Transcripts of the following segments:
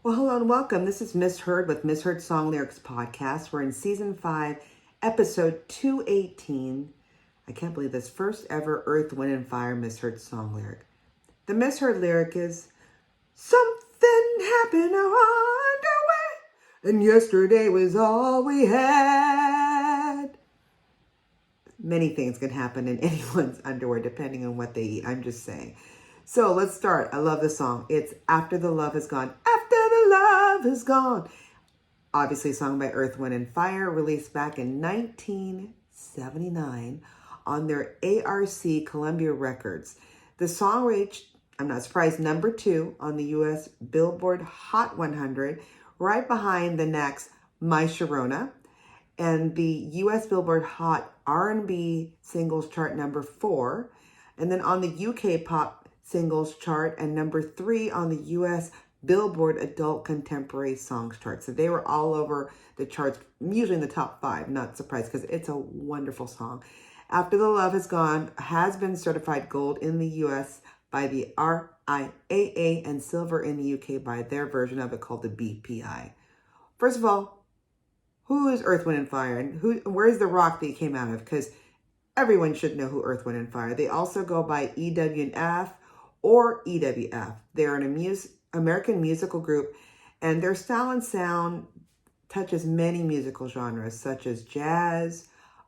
Well, hello and welcome. This is Misheard with Misheard Song Lyrics Podcast. We're in Season 5, Episode 218. I can't believe this, first ever Earth, Wind, and Fire Misheard Song Lyric. The misheard lyric is, something happened to our underwear, and yesterday was all we had. Many things can happen in anyone's underwear depending on what they eat. I'm just saying. So let's start. I love the song. It's After the Love Is Gone. After the love is gone. Obviously sung by Earth, Wind, and Fire, released back in 1979 on their ARC Columbia Records. The song reached, I'm not surprised, number 2 on the U.S. Billboard Hot 100, right behind the next My Sharona, and the U.S. Billboard Hot R&B Singles Chart number 4, and then on the UK Pop Singles Chart and number 3 on the U.S. Billboard Adult Contemporary Songs Chart. So they were all over the charts, usually in the top 5. Not surprised because it's a wonderful song. After the Love Is Gone has been certified gold in the U.S. by the RIAA and silver in the U.K. by their version of it called the BPI. First of all, who is Earth, Wind, and Fire? And where's the rock that he came out of? Because everyone should know who Earth, Wind, and Fire. They also go by EWF or EWF. They're an American musical group, and their style and sound touches many musical genres such as jazz,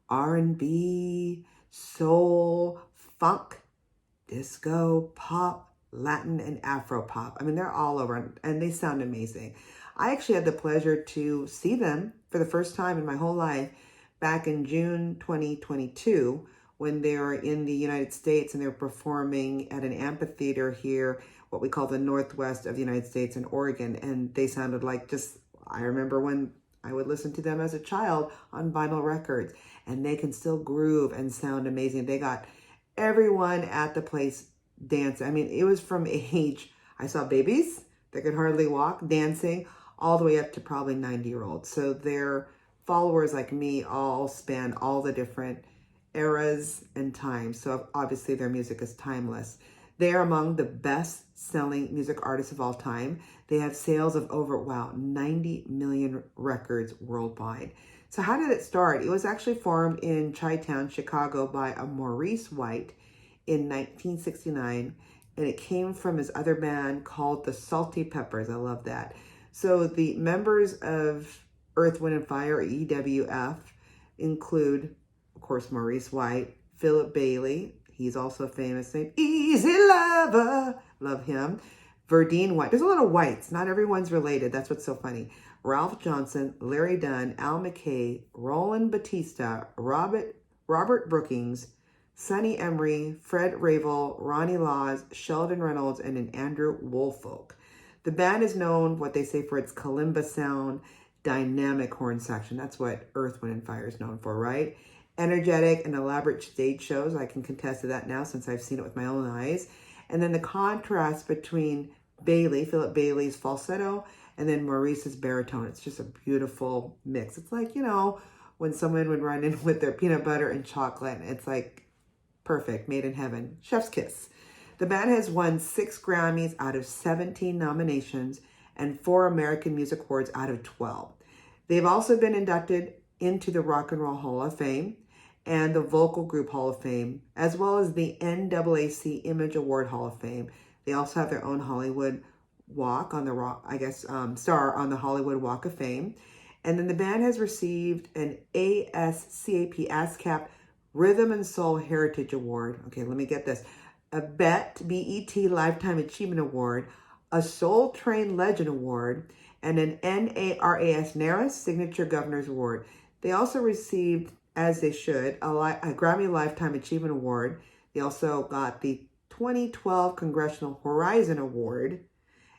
R&B, soul, funk, disco, pop, Latin, and Afro pop. I mean, they're all over, and they sound amazing. I actually had the pleasure to see them for the first time in my whole life back in June 2022 when they were in the United States and they were performing at an amphitheater here, what we call the Northwest of the United States in Oregon. And they sounded like I remember when I would listen to them as a child on vinyl records, and they can still groove and sound amazing. They got everyone at the place dancing. I mean, it was from age, I saw babies that could hardly walk dancing all the way up to probably 90-year-olds. So their followers like me all span all the different eras and times. So obviously their music is timeless. They are among the best-selling music artists of all time. They have sales of over, 90 million records worldwide. So how did it start? It was actually formed in Chi-Town, Chicago by a Maurice White in 1969, and it came from his other band called the Salty Peppers. I love that. So the members of Earth, Wind, and Fire, or EWF, include, of course, Maurice White, Philip Bailey. He's also famous name, Easy Lover. Love him. Verdine White. There's a lot of Whites. Not everyone's related. That's what's so funny. Ralph Johnson, Larry Dunn, Al McKay, Roland Batista, Robert Brookings, Sonny Emery, Fred Ravel, Ronnie Laws, Sheldon Reynolds, and an Andrew Woolfolk. The band is known, what they say, for its kalimba sound, dynamic horn section. That's what Earth, Wind, and Fire is known for, right? Energetic and elaborate stage shows. I can contest to that now since I've seen it with my own eyes. And then the contrast between Philip Bailey's falsetto, and then Maurice's baritone. It's just a beautiful mix. It's like, when someone would run in with their peanut butter and chocolate, it's like perfect, made in heaven. Chef's kiss. The band has won 6 Grammys out of 17 nominations and 4 American Music Awards out of 12. They've also been inducted into the Rock and Roll Hall of Fame and the Vocal Group Hall of Fame, as well as the NAAC Image Award Hall of Fame. They also have their own Hollywood walk on the star on the Hollywood Walk of Fame. And then the band has received an ASCAP Rhythm and Soul Heritage Award. Okay, let me get this. A BET Lifetime Achievement Award, a Soul Train Legend Award, and an NARAS Signature Governor's Award. They also received, as they should, a Grammy Lifetime Achievement Award. They also got the 2012 Congressional Horizon Award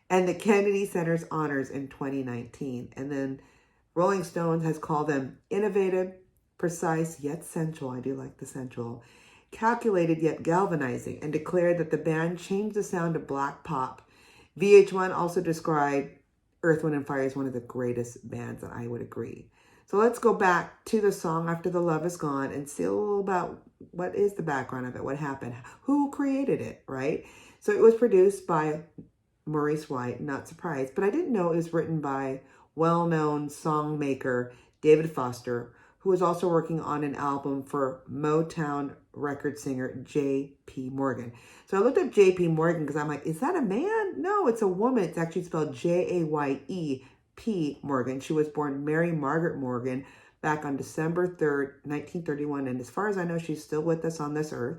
and the Kennedy Center's Honors in 2019. And then Rolling Stone has called them innovative, precise, yet sensual. I do like the sensual. Calculated yet galvanizing, and declared that the band changed the sound of black pop. VH1 also described Earth, Wind, and Fire as one of the greatest bands, and I would agree. So let's go back to the song After the Love Is Gone and see a little about what is the background of it, what happened, who created it, right? So it was produced by Maurice White, not surprised, but I didn't know it was written by well-known song maker David Foster, who was also working on an album for Motown record singer J.P. Morgan. So I looked up J.P. Morgan because I'm like, is that a man? No, it's a woman. It's actually spelled J-A-Y-E-P Morgan. She was born Mary Margaret Morgan back on December 3rd, 1931. And as far as I know, she's still with us on this earth.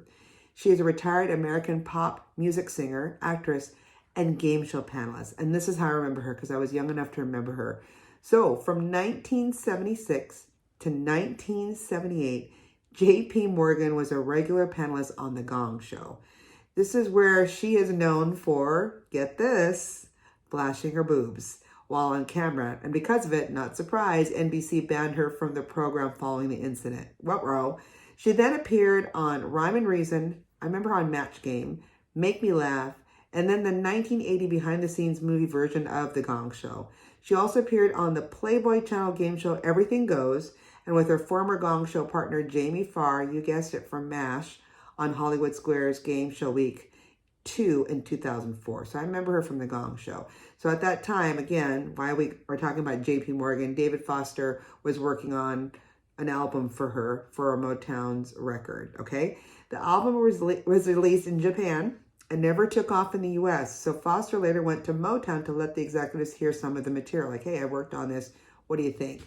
She is a retired American pop music singer, actress, and game show panelist. And this is how I remember her because I was young enough to remember her. So from 1976 to 1978, J.P. Morgan was a regular panelist on the Gong Show. This is where she is known for, get this, flashing her boobs while on camera. And because of it, not surprised, NBC banned her from the program following the incident. Ruh-roh. She then appeared on Rhyme and Reason, I remember her on Match Game, Make Me Laugh, and then the 1980 behind-the-scenes movie version of The Gong Show. She also appeared on the Playboy Channel game show Everything Goes, and with her former Gong Show partner Jamie Farr, you guessed it, from MASH, on Hollywood Squares Game Show Week 2 in 2004. So I remember her from The Gong Show. So at that time, again, while we are talking about J.P. Morgan, David Foster was working on an album for her for Motown's record, okay? The album was released in Japan and never took off in the U.S. So Foster later went to Motown to let the executives hear some of the material. Like, hey, I worked on this. What do you think?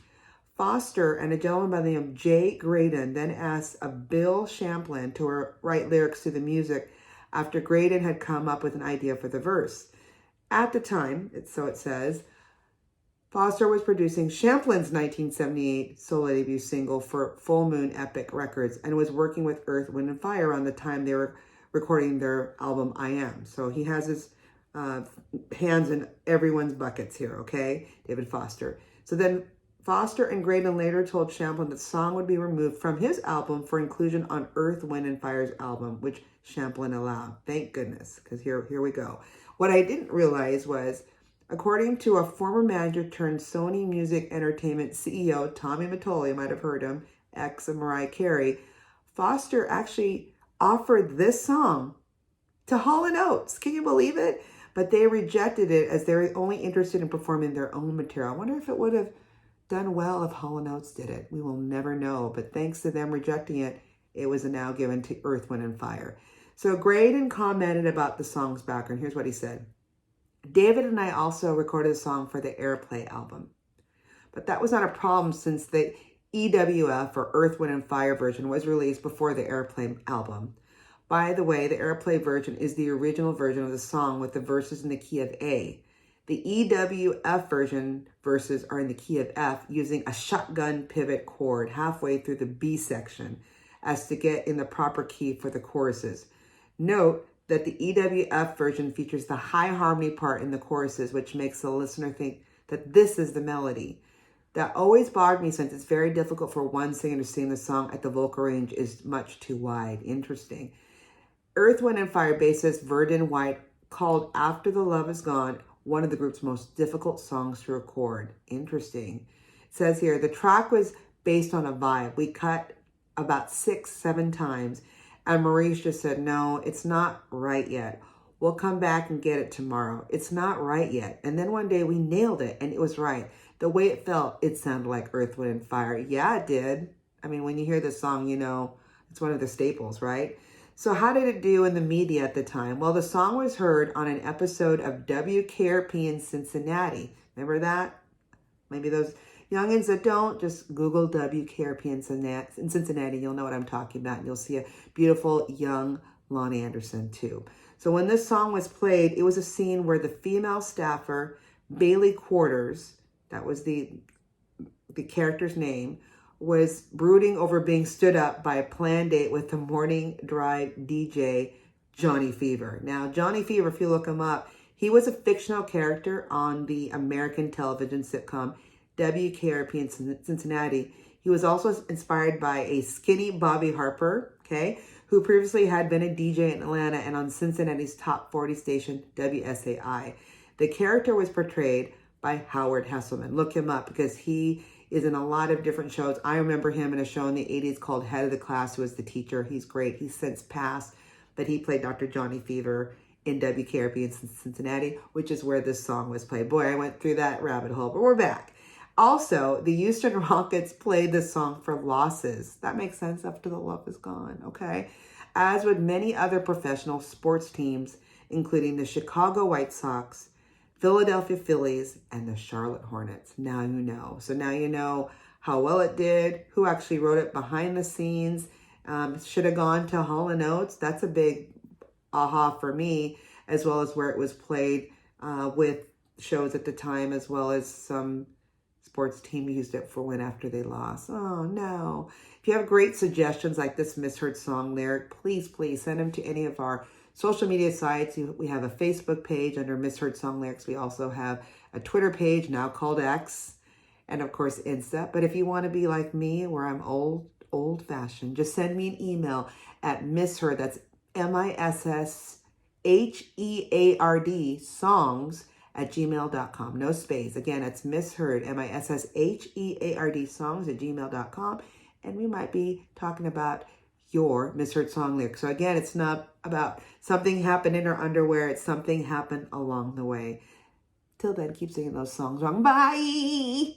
Foster and a gentleman by the name of Jay Graydon then asked a Bill Champlin to write lyrics to the music after Graydon had come up with an idea for the verse. At the time, so it says, Foster was producing Champlin's 1978 solo debut single for Full Moon Epic Records and was working with Earth, Wind & Fire around the time they were recording their album I Am. So he has his hands in everyone's buckets here, okay? David Foster. So then Foster and Graydon later told Champlin that the song would be removed from his album for inclusion on Earth, Wind & Fire's album, which Champlin allowed. Thank goodness, because here we go. What I didn't realize was, according to a former manager turned Sony Music Entertainment CEO, Tommy Mottola, you might have heard him, ex of Mariah Carey, Foster actually offered this song to Hall & Oates. Can you believe it? But they rejected it as they were only interested in performing their own material. I wonder if it would have done well if Hall & Oates did it. We will never know. But thanks to them rejecting it, it was now given to Earth, Wind & Fire. So Graydon commented about the song's background. Here's what he said. David and I also recorded a song for the Airplay album. But that was not a problem since the EWF, or Earth, Wind & Fire version, was released before the Airplay album. By the way, the Airplay version is the original version of the song with the verses in the key of A. The EWF version verses are in the key of F using a shotgun pivot chord halfway through the B section as to get in the proper key for the choruses. Note that the EWF version features the high harmony part in the choruses, which makes the listener think that this is the melody. That always bothered me since it's very difficult for one singer to sing the song at the vocal range is much too wide. Interesting. Earth, Wind & Fire bassist Verdon White called After the Love Is Gone one of the group's most difficult songs to record. Interesting. It says here, the track was based on a vibe. We cut about 6-7 times, and Maurice just said, no, it's not right yet. We'll come back and get it tomorrow. It's not right yet. And then one day we nailed it, and it was right. The way it felt, it sounded like Earth, Wind & Fire. Yeah, it did. I mean, when you hear this song, you know, it's one of the staples, right? So how did it do in the media at the time? Well, the song was heard on an episode of WKRP in Cincinnati. Remember that? Maybe those youngins that don't, just Google WKRP in Cincinnati. You'll know what I'm talking about. And you'll see a beautiful young Lonnie Anderson too. So when this song was played, it was a scene where the female staffer, Bailey Quarters, that was the character's name, was brooding over being stood up by a planned date with the morning drive DJ, Johnny Fever. Now, Johnny Fever, if you look him up, he was a fictional character on the American television sitcom WKRP in Cincinnati. He was also inspired by a skinny Bobby Harper, okay, who previously had been a DJ in Atlanta and on Cincinnati's top 40 station, WSAI. The character was portrayed by Howard Hesselman. Look him up because he is in a lot of different shows. I remember him in a show in the 80s called Head of the Class, who was the teacher. He's great. He's since passed, but he played Dr. Johnny Fever in WKRP in Cincinnati, which is where this song was played. Boy, I went through that rabbit hole, but we're back. Also, the Houston Rockets played this song for losses. That makes sense after the love is gone, okay? As with many other professional sports teams, including the Chicago White Sox, Philadelphia Phillies, and the Charlotte Hornets. Now you know. So now you know how well it did, who actually wrote it behind the scenes. Should have gone to Hall & Oates. That's a big aha for me, as well as where it was played with shows at the time, as well as some sports team used it for when after they lost. Oh, no. If you have great suggestions like this misheard song lyric, please send them to any of our social media sites. We have a Facebook page under Misheard Song Lyrics. We also have a Twitter page now called X, and of course Insta. But if you want to be like me, where I'm old-fashioned, just send me an email at misheard, that's MISSHEARD songs @gmail.com. No space. Again, it's misheard, MISSHEARD songs @gmail.com. And we might be talking about your misheard song lyrics. So again, it's not about something happened in her underwear. It's something happened along the way. Till then, keep singing those songs wrong. Bye.